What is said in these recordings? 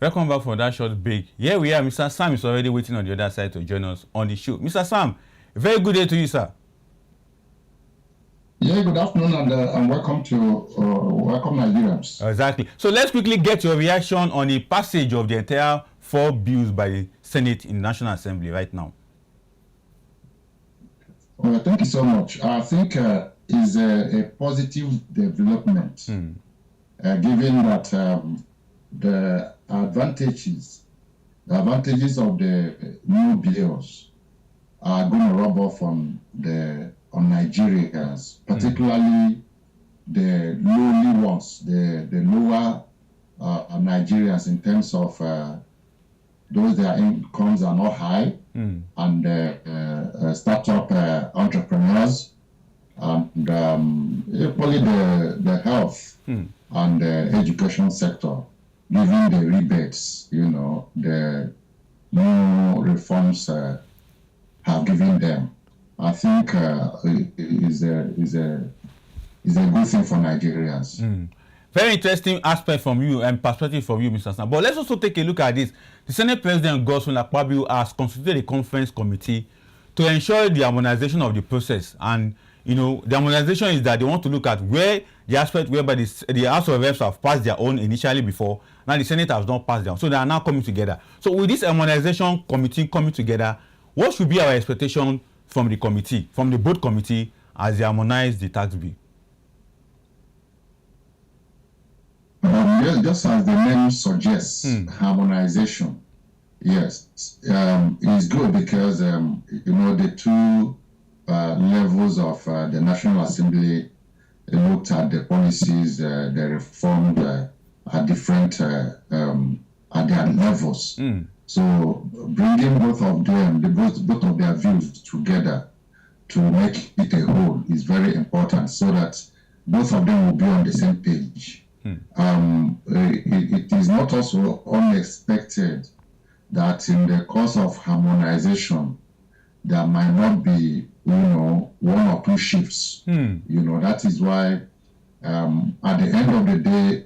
Welcome back for that short break. Here we are. Mr. Sam is already waiting on the other side to join us on the show. Mr. Sam, very good day to you, sir. Yeah, good afternoon and welcome Nigerians. Exactly. So let's quickly get your reaction on the passage of the entire 4 bills by the Senate in the National Assembly right now. Well, thank you so much. I think is a positive development, given that the advantages of the new bills are going to rub off on Nigerians, particularly the lowly ones, the lower Nigerians in terms of those their incomes are not high, and startup entrepreneurs, and equally the health and the education sector, given the rebates, the new reforms have given them. I think is a good thing for Nigerians. Very interesting aspect from you and perspective from you, Mr. Sam. But let's also take a look at this. The Senate President Godswill Akpabio has constituted a conference committee to ensure the harmonization of the process. And the harmonization is that they want to look at where the aspect whereby the House of Reps have passed their own initially before. Now the Senate has not passed their own. So they are now coming together. So with this harmonization committee coming together, what should be our expectation from the committee, from the board committee, as they harmonize the tax bill? Yes, just as the name suggests, harmonization. Yes, is good because the two levels of the National Assembly looked at the policies, they reformed at different at their levels. So bringing both of them, both of their views together to make it a whole is very important, so that both of them will be on the same page. It is not also unexpected that in the course of harmonization there might not be one or two shifts. That is why at the end of the day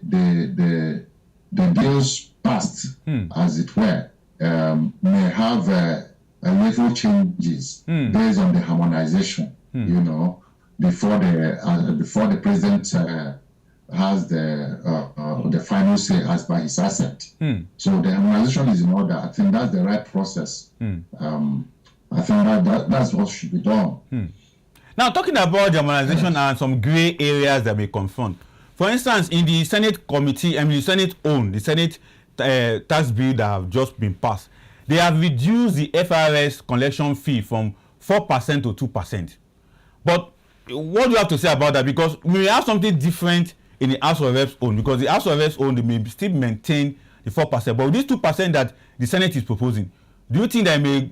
the bills passed, as it were, may have little changes based on the harmonization. Before the president has the final say as by his assent. So the harmonization is in order. I think that's the right process. I think that's what should be done. Now, talking about the harmonization and some gray areas that may confront. For instance, in the Senate committee, the Senate tax bill that have just been passed, they have reduced the FRS collection fee from 4% to 2%. But what do you have to say about that? Because we have something different in the House of Reps own, because the House of Reps own, they may still maintain the 4%, but with this 2% that the Senate is proposing, do you think that it may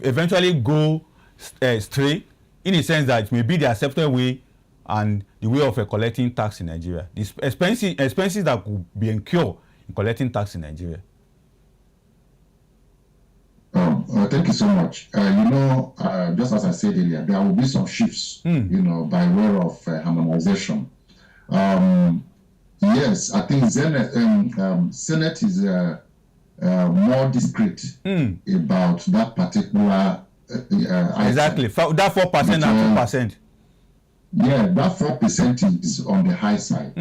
eventually go stray, in the sense that it may be the accepted way and the way of collecting tax in Nigeria, the expenses that could be incurred in collecting tax in Nigeria? Thank you so much. Just as I said earlier, there will be some shifts, by way of harmonization. Yes, I think Senate is more discreet about that particular exactly item. that 4% and 2%. Yeah, that 4% is on the high side.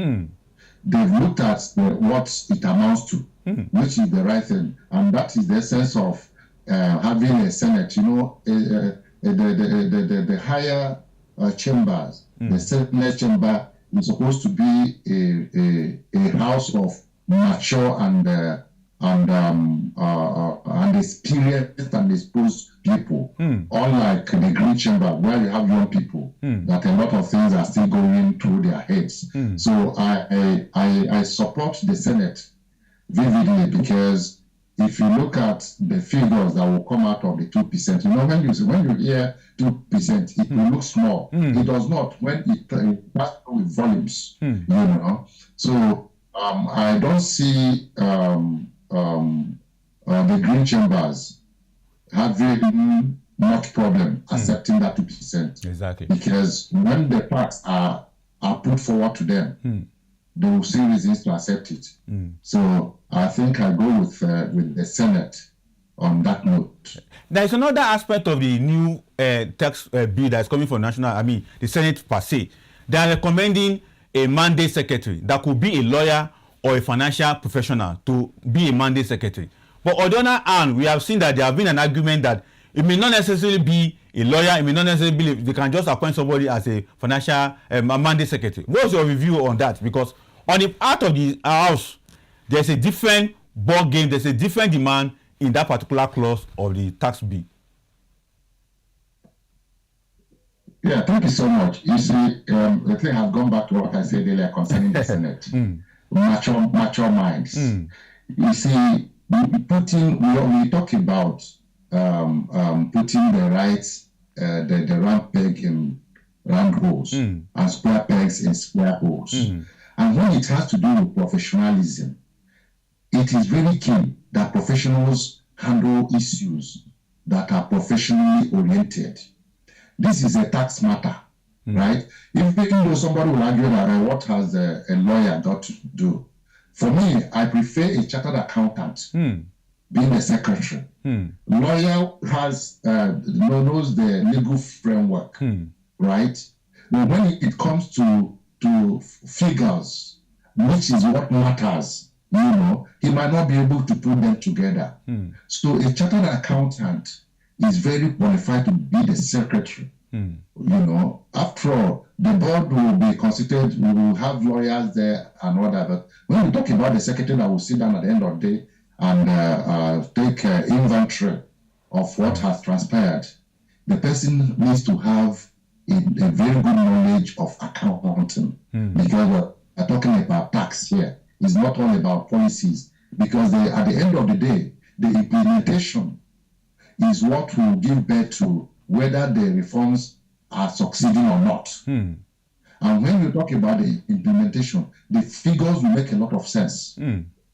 They've looked at what it amounts to, which is the right thing, and that is the essence of having a Senate. The higher chambers, the Senate chamber, is supposed to be a house of mature and experienced and exposed people, unlike the Green Chamber, where you have young people that a lot of things are still going through their heads. So I support the Senate vividly, because if you look at the figures that will come out of the 2%, when you hear 2%, it will look small. It does not when it passes with volumes. So I don't see the Green Chambers having much problem accepting that 2%. Exactly. Because when the facts are put forward to them, they will see reasons to accept it. So I think I go with the Senate on that note. There is another aspect of the new tax bill that is coming from the Senate per se. They are recommending a mandate secretary that could be a lawyer or a financial professional to be a mandate secretary. But on the other hand, we have seen that there have been an argument that it may not necessarily be a lawyer, it may not necessarily be, they can just appoint somebody as a financial mandate secretary. What's your review on that? Because on the part of the House, there's a different ball game, there's a different demand in that particular clause of the tax bill. Yeah, thank you so much. You see, the thing has gone back to what I said earlier concerning the Senate. Mature minds. You see, we talk about putting the rights, the round peg in round holes and square pegs in square holes. And when it has to do with professionalism, it is very key that professionals handle issues that are professionally oriented. This is a tax matter, right? If even though somebody will argue that what has a lawyer got to do? For me, I prefer a chartered accountant being the secretary. Lawyer knows the legal framework, right? But when it comes to figures, which is what matters, he might not be able to put them together. So a chartered accountant is very qualified to be the secretary. After all, the board will be constituted, we will have lawyers there and all that. But when we talk about the secretary that will sit down at the end of the day and take inventory of what has transpired, the person needs to have a very good knowledge of accounting, because we're talking about tax here. It's not all about policies, because at the end of the day, the implementation is what will give birth to whether the reforms are succeeding or not. And when you talk about the implementation, the figures will make a lot of sense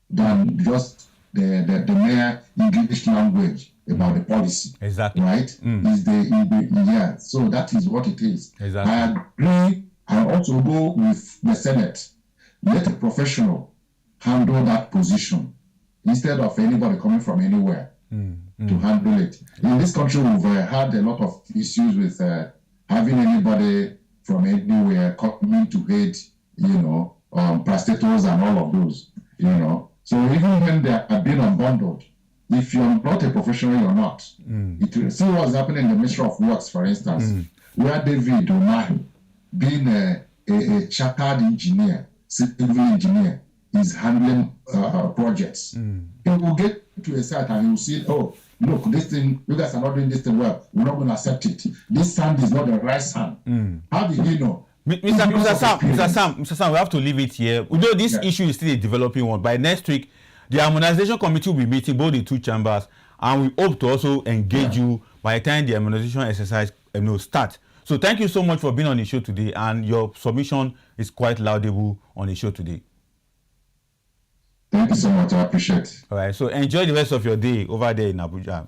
than just the mere English language about the policy. Exactly. Right? So that is what it is. Exactly. I agree. I also go with the Senate. Let a professional handle that position instead of anybody coming from anywhere to handle it. In this country, we've had a lot of issues with having anybody from anywhere coming to aid, prostators and all of those, So even when they are being unbundled, if you're not a professional, you're not. See what's happening in the Ministry of Works, for instance, where David Umahi, being a chartered engineer, civil engineer, is handling projects. He will get to a site and he will see, oh, look, this thing, you guys are not doing this thing well. We're not going to accept it. This sand is not the right sand. How did he know? Mr. Sam, we have to leave it here. Although this issue is still a developing one, by next week, the Harmonization Committee will be meeting both the two chambers, and we hope to also engage you by the time the harmonization exercise starts. So thank you so much for being on the show today, and your submission is quite laudable on the show today. Thank you so much. I appreciate it. All right. So enjoy the rest of your day over there in Abuja.